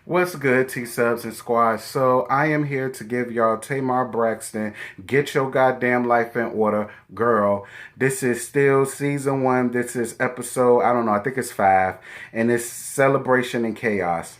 What's good, T-Subs and Squad? So I am here to give y'all Tamar Braxton, Get Your Goddamn Life in Order, Girl. This is still season 1. This is episode, I don't know, I think it's 5. And it's Celebration and Chaos.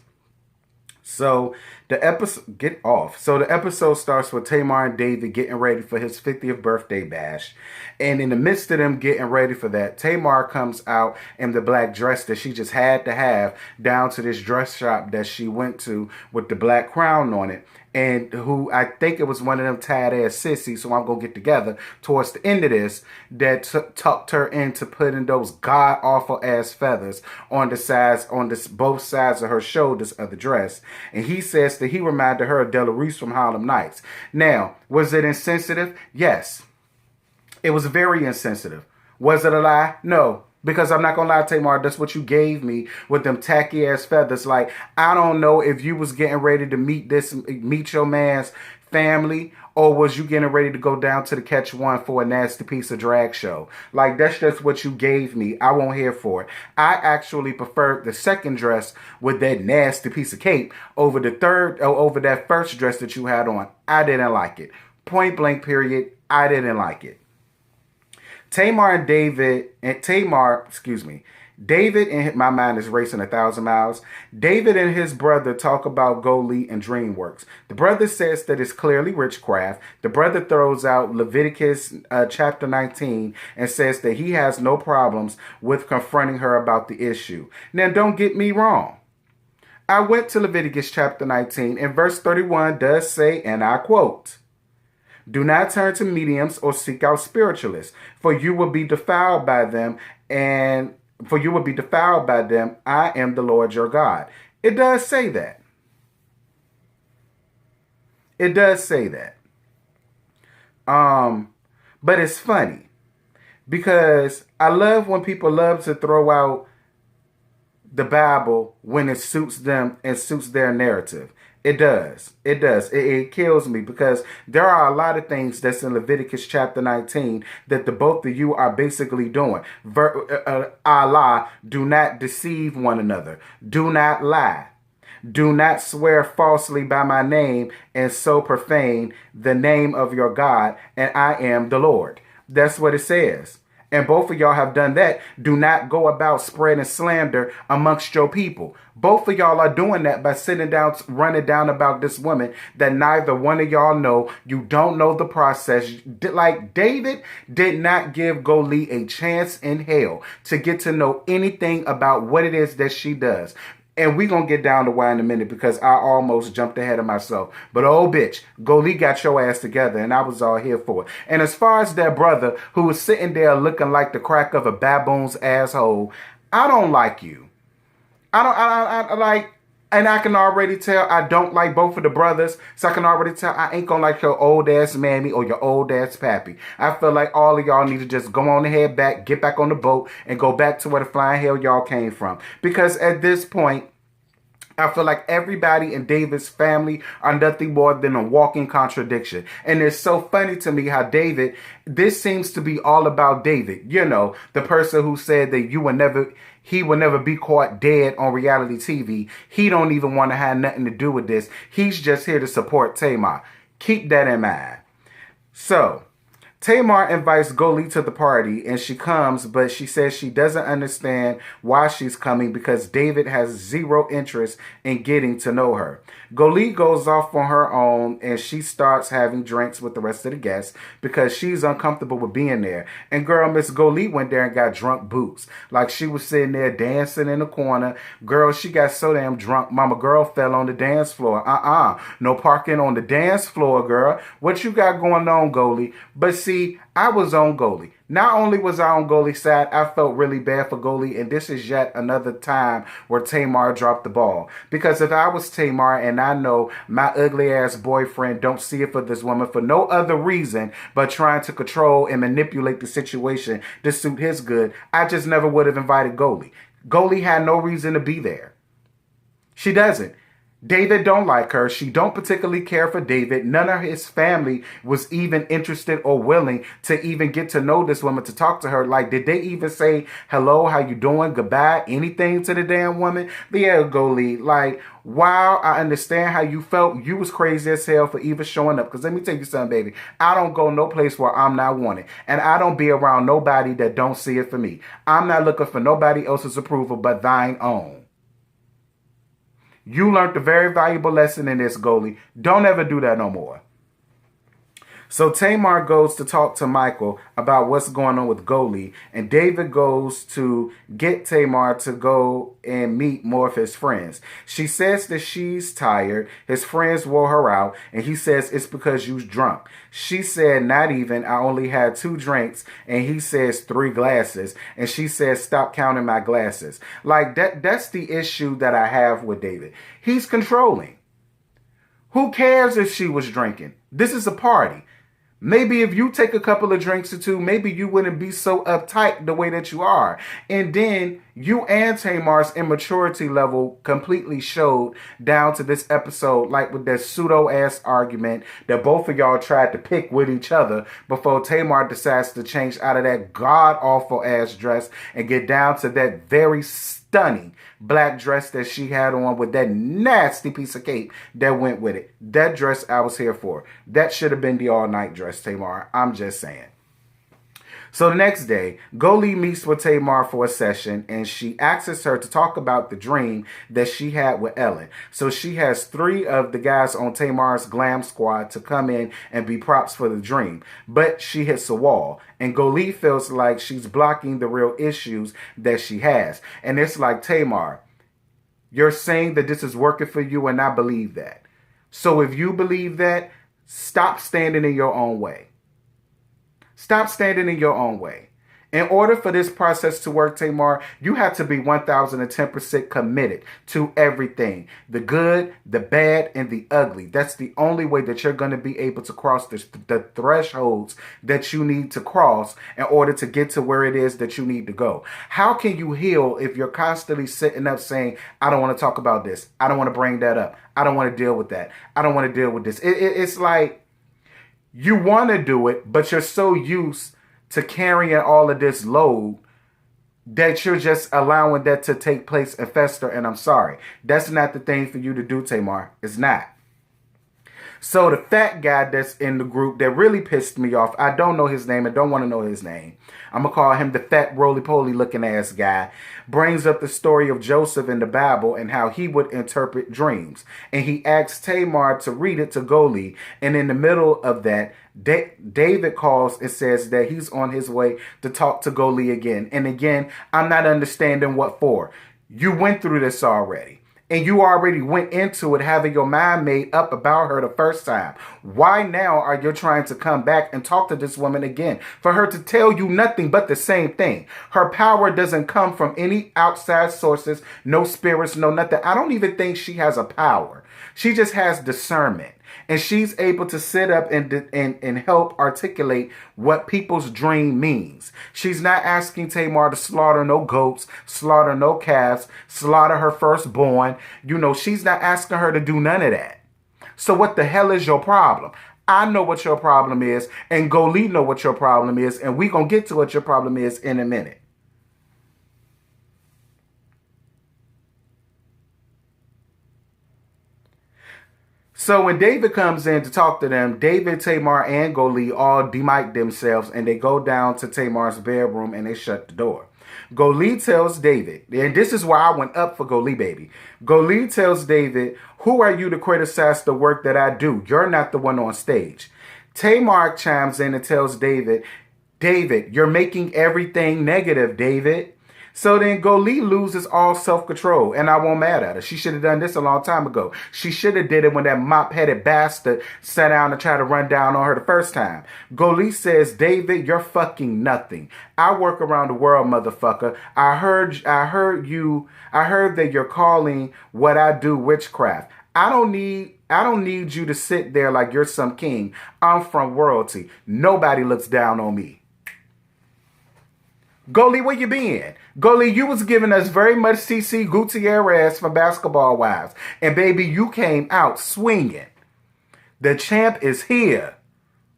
So the episode get off. So the episode starts with Tamar and David getting ready for his 50th birthday bash. And in the midst of them getting ready for that, Tamar comes out in the black dress that she just had to have down to this dress shop that she went to with the black crown on it. And who I think it was one of them tired ass sissies, so I'm gonna get together towards the end of this, that tucked her into putting those god awful ass feathers on the sides, on this both sides of her shoulders of the dress. And he says that he reminded her of Della Reese from Harlem Nights. Now, was it insensitive? Yes. It was very insensitive. Was it a lie? No. Because I'm not going to lie, Tamar, that's what you gave me with them tacky ass feathers. Like, I don't know if you was getting ready to meet your man's family, or was you getting ready to go down to the Catch One for a nasty piece of drag show. Like, that's just what you gave me. I won't hear for it. I actually preferred the second dress with that nasty piece of cape over over that first dress that you had on. I didn't like it. Point blank period. I didn't like it. David, and my mind is racing 1,000 miles. David and his brother talk about Goli and DreamWorks. The brother says that it's clearly witchcraft. The brother throws out Leviticus chapter 19 and says that he has no problems with confronting her about the issue. Now, don't get me wrong. I went to Leviticus chapter 19 and verse 31 does say, and I quote, "Do not turn to mediums or seek out spiritualists, for you will be defiled by them, I am the Lord your God." It does say that. It does say that. But it's funny because I love when people love to throw out the Bible when it suits them and suits their narrative. It does. It does. It kills me because there are a lot of things that's in Leviticus chapter 19 that the both of you are basically doing. Allah, do not deceive one another. Do not lie. Do not swear falsely by my name and so profane the name of your God, and I am the Lord. That's what it says. And both of y'all have done that. Do not go about spreading slander amongst your people. Both of y'all are doing that by sitting down, running down about this woman that neither one of y'all know. You don't know the process. Like, David did not give Goli a chance in hell to get to know anything about what it is that she does. And we're going to get down to why in a minute because I almost jumped ahead of myself. But oh, bitch, Goli got your ass together and I was all here for it. And as far as that brother who was sitting there looking like the crack of a baboon's asshole, I don't like you. I like, and I can already tell I don't like both of the brothers. So I can already tell I ain't going to like your old ass mammy or your old ass pappy. I feel like all of y'all need to just go on ahead back, get back on the boat and go back to where the flying hell y'all came from. Because at this point, I feel like everybody in David's family are nothing more than a walking contradiction. And it's so funny to me how this seems to be all about David. You know, the person who said that he would never be caught dead on reality TV. He don't even want to have nothing to do with this. He's just here to support Tamar. Keep that in mind. So, Tamar invites Goli to the party and she comes, but she says she doesn't understand why she's coming because David has zero interest in getting to know her. Goli goes off on her own and she starts having drinks with the rest of the guests because she's uncomfortable with being there. And girl, Miss Goli went there and got drunk boots. Like she was sitting there dancing in the corner. Girl, she got so damn drunk, mama girl fell on the dance floor. No parking on the dance floor, girl. What you got going on, Goli? But see, I was on Goli. Not only was I on Goli's side, I felt really bad for Goli, and this is yet another time where Tamar dropped the ball. Because if I was Tamar and I know my ugly ass boyfriend don't see it for this woman for no other reason but trying to control and manipulate the situation to suit his good, I just never would have invited Goli. Goli had no reason to be there. She doesn't. David don't like her. She don't particularly care for David. None of his family was even interested or willing to even get to know this woman, to talk to her. Like, did they even say, hello, how you doing, goodbye, anything to the damn woman? But yeah, Goldie, like, while I understand how you felt, you was crazy as hell for even showing up. Because let me tell you something, baby. I don't go no place where I'm not wanted. And I don't be around nobody that don't see it for me. I'm not looking for nobody else's approval but thine own. You learned a very valuable lesson in this, Goldie. Don't ever do that no more. So Tamar goes to talk to Michael about what's going on with Goldie, and David goes to get Tamar to go and meet more of his friends. She says that she's tired. His friends wore her out, and he says it's because you're drunk. She said, not even. I only had 2 drinks, and he says 3 glasses, and she says, stop counting my glasses. Like, that's the issue that I have with David. He's controlling. Who cares if she was drinking? This is a party. Maybe if you take a couple of drinks or 2, maybe you wouldn't be so uptight the way that you are. And then you and Tamar's immaturity level completely showed down to this episode, like with that pseudo-ass argument that both of y'all tried to pick with each other before Tamar decides to change out of that god-awful ass dress and get down to that very stunning black dress that she had on with that nasty piece of cape that went with it. That dress I was here for. That should have been the all-night dress, Tamar. I'm just saying. So the next day, Goldie meets with Tamar for a session, and she asks her to talk about the dream that she had with Ellen. So she has 3 of the guys on Tamar's glam squad to come in and be props for the dream. But she hits a wall, and Goldie feels like she's blocking the real issues that she has. And it's like, Tamar, you're saying that this is working for you, and I believe that. So if you believe that, stop standing in your own way. Stop standing in your own way. In order for this process to work, Tamar, you have to be 1010% committed to everything. The good, the bad, and the ugly. That's the only way that you're going to be able to cross the thresholds that you need to cross in order to get to where it is that you need to go. How can you heal if you're constantly sitting up saying, I don't want to talk about this. I don't want to bring that up. I don't want to deal with that. I don't want to deal with this. It's like you want to do it, but you're so used to carrying all of this load that you're just allowing that to take place and fester. And I'm sorry, that's not the thing for you to do, Tamar. It's not. So the fat guy that's in the group that really pissed me off, I don't know his name. I don't want to know his name. I'm going to call him the fat roly-poly looking ass guy, brings up the story of Joseph in the Bible and how he would interpret dreams. And he asks Tamar to read it to Goldie. And in the middle of that, David calls and says that he's on his way to talk to Goldie again. And again, I'm not understanding what for. You went through this already. And you already went into it having your mind made up about her the first time. Why now are you trying to come back and talk to this woman again? For her to tell you nothing but the same thing. Her power doesn't come from any outside sources, no spirits, no nothing. I don't even think she has a power. She just has discernment. And she's able to sit up and help articulate what people's dream means. She's not asking Tamar to slaughter no goats, slaughter no calves, slaughter her firstborn. You know, she's not asking her to do none of that. So what the hell is your problem? I know what your problem is, and Goldie know what your problem is, and we're going to get to what your problem is in a minute. So when David comes in to talk to them, David, Tamar, and Goldie all demic themselves, and they go down to Tamar's bedroom and they shut the door. Goldie tells David, and this is why I went up for Goldie, baby. Goldie tells David, who are you to criticize the work that I do? You're not the one on stage. Tamar chimes in and tells David, you're making everything negative, David. So then Goldie loses all self-control, and I won't mad at her. She should have done this a long time ago. She should have did it when that mop-headed bastard sat down and tried to run down on her the first time. Goldie says, David, you're fucking nothing. I work around the world, motherfucker. I heard that you're calling what I do witchcraft. I don't need you to sit there like you're some king. I'm from royalty. Nobody looks down on me. Goalie, where you been? Goalie, you was giving us very much CC Gutierrez from Basketball Wives. And baby, you came out swinging. The champ is here.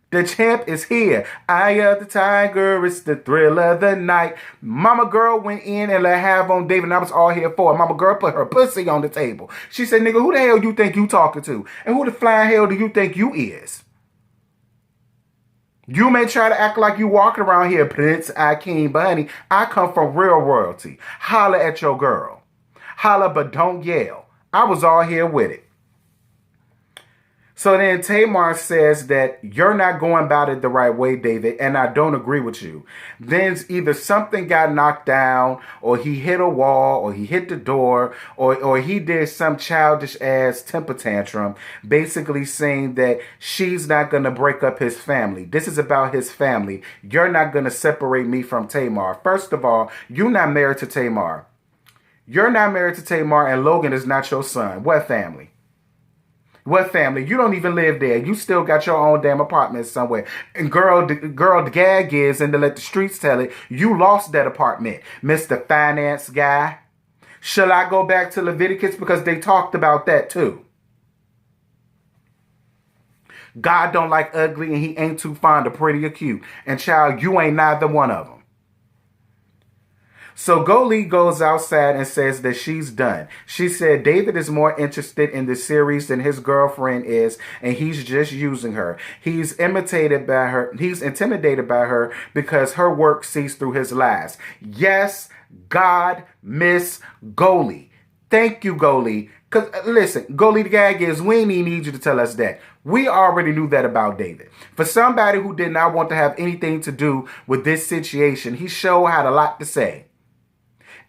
The champ is here. Eye of the tiger, it's the thrill of the night. Mama girl went in and let have on David, and I was all here for it. Mama girl put her pussy on the table. She said, nigga, who the hell you think you talking to? And who the flying hell do you think you is? You may try to act like you walking around here, Prince Akeem, but honey, I come from real royalty. Holla at your girl. Holla, but don't yell. I was all here with it. So then Tamar says that you're not going about it the right way, David, and I don't agree with you. Then either something got knocked down, or he hit a wall, or he hit the door, or he did some childish ass temper tantrum, basically saying that she's not going to break up his family. This is about his family. You're not going to separate me from Tamar. First of all, you're not married to Tamar. You're not married to Tamar, and Logan is not your son. What family? What family? You don't even live there. You still got your own damn apartment somewhere. And girl, the gag is, and to let the streets tell it, you lost that apartment, Mr. Finance guy. Shall I go back to Leviticus? Because they talked about that too. God don't like ugly, and he ain't too fond of pretty or cute. And child, you ain't neither one of them. So Goalie goes outside and says that she's done. She said David is more interested in the series than his girlfriend is, and he's just using her. He's intimidated by her because her work sees through his lies. Yes, God, Miss Goalie. Thank you, Goalie. Because, listen, Goalie, the gag is, we ain't even need you to tell us that. We already knew that about David. For somebody who did not want to have anything to do with this situation, he showed had a lot to say.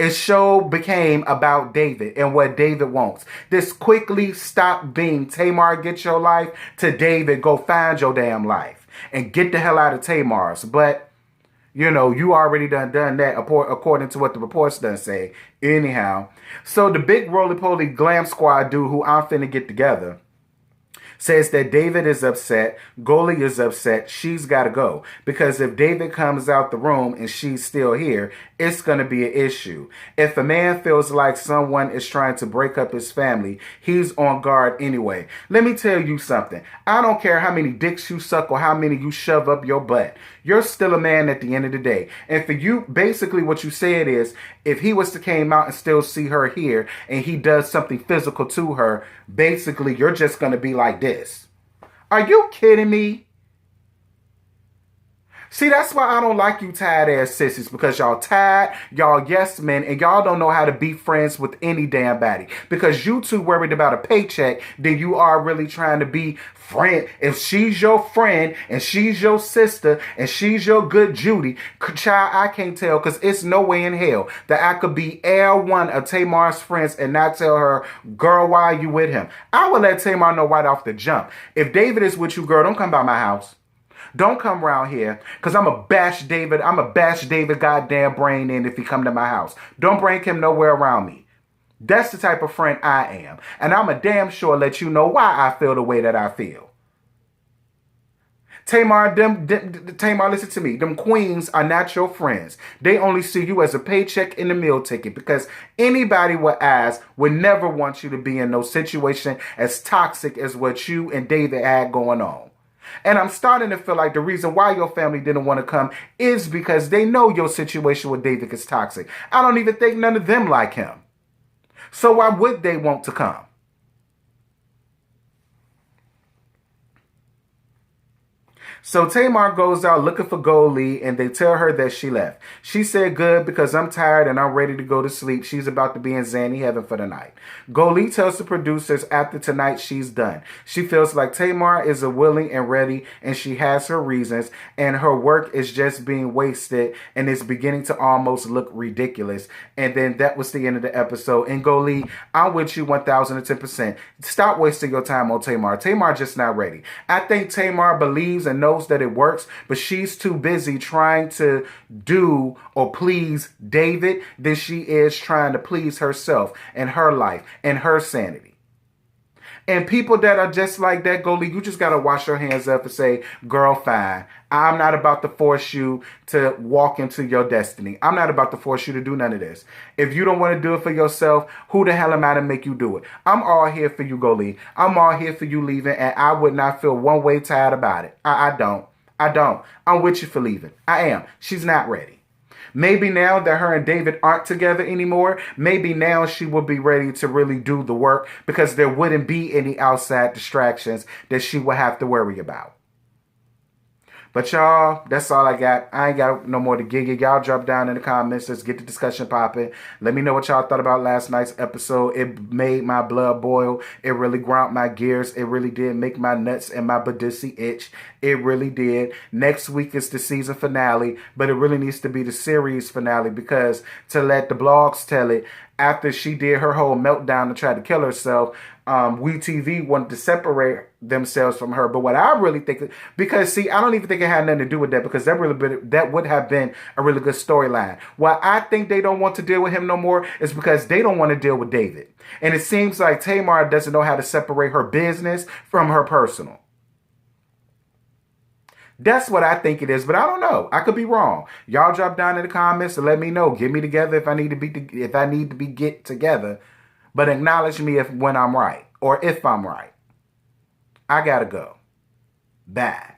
His show became about David and what David wants. This quickly stopped being Tamar, get your life, to David, go find your damn life. And get the hell out of Tamar's. But, you know, you already done that according to what the reports done say. Anyhow, so the big roly-poly glam squad dude who I'm finna get together says that David is upset, Goalie is upset, she's got to go. Because if David comes out the room and she's still here, it's going to be an issue. If a man feels like someone is trying to break up his family, he's on guard anyway. Let me tell you something. I don't care how many dicks you suck or how many you shove up your butt. You're still a man at the end of the day. And for you, basically what you said is, if he was to came out and still see her here and he does something physical to her, basically you're just going to be like this. Are you kidding me? See, that's why I don't like you tired ass sissies, because y'all tired, y'all yes men, and y'all don't know how to be friends with any damn body. Because you too worried about a paycheck than you are really trying to be friend. If she's your friend and she's your sister and she's your good Judy, child, I can't tell, because it's no way in hell that I could be one of Tamar's friends and not tell her, girl, why are you with him? I would let Tamar know right off the jump. If David is with you, girl, don't come by my house. Don't come around here, because I'm a bash David goddamn brain in if he come to my house. Don't bring him nowhere around me. That's the type of friend I am. And I'm a damn sure let you know why I feel the way that I feel. Tamar, listen to me. Them queens are not your friends. They only see you as a paycheck and a meal ticket, because anybody with eyes would never want you to be in no situation as toxic as what you and David had going on. And I'm starting to feel like the reason why your family didn't want to come is because they know your situation with David is toxic. I don't even think none of them like him. So why would they want to come? So Tamar goes out looking for Goalie, and they tell her that she left. She said, good, because I'm tired and I'm ready to go to sleep. She's about to be in Zanny heaven for the night. Goalie tells the producers after tonight she's done. She feels like Tamar is a willing and ready, and she has her reasons, and her work is just being wasted, and it's beginning to almost look ridiculous. And then that was the end of the episode. And Goalie, I'm with you 1,010%. Stop wasting your time on Tamar. Tamar just not ready. I think Tamar believes and knows that it works, but she's too busy trying to do or please David than she is trying to please herself and her life and her sanity. And people that are just like that, Goldie, you just got to wash your hands up and say, girl, fine. I'm not about to force you to walk into your destiny. I'm not about to force you to do none of this. If you don't want to do it for yourself, who the hell am I to make you do it? I'm all here for you, Goldie. I'm all here for you leaving, and I would not feel one way tired about it. I don't. I'm with you for leaving. I am. She's not ready. Maybe now that her and David aren't together anymore, maybe now she will be ready to really do the work because there wouldn't be any outside distractions that she would have to worry about. But y'all, that's all I got. I ain't got no more to give you. Y'all drop down in the comments. Let's get the discussion popping. Let me know what y'all thought about last night's episode. It made my blood boil. It really ground my gears. It really did make my nuts and my badissi itch. It really did. Next week is the season finale, but it really needs to be the series finale because to let the blogs tell it, after she did her whole meltdown to try to kill herself, WeTV wanted to separate themselves from her. But what I really think, because see, I don't even think it had nothing to do with that because that would have been a really good storyline. Why I think they don't want to deal with him no more is because they don't want to deal with David. And it seems like Tamar doesn't know how to separate her business from her personal. That's what I think it is, but I don't know. I could be wrong. Y'all drop down in the comments and let me know. Get me together if I need to be get together, but acknowledge me when I'm right or if I'm right. I gotta go. Bye.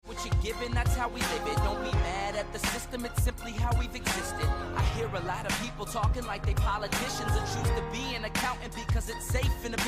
What you're given, that's how we live it. Don't be mad at the system, it's simply how we've existed. I hear a lot of people talking like they politicians and choose to be an accountant because it's safe in a business.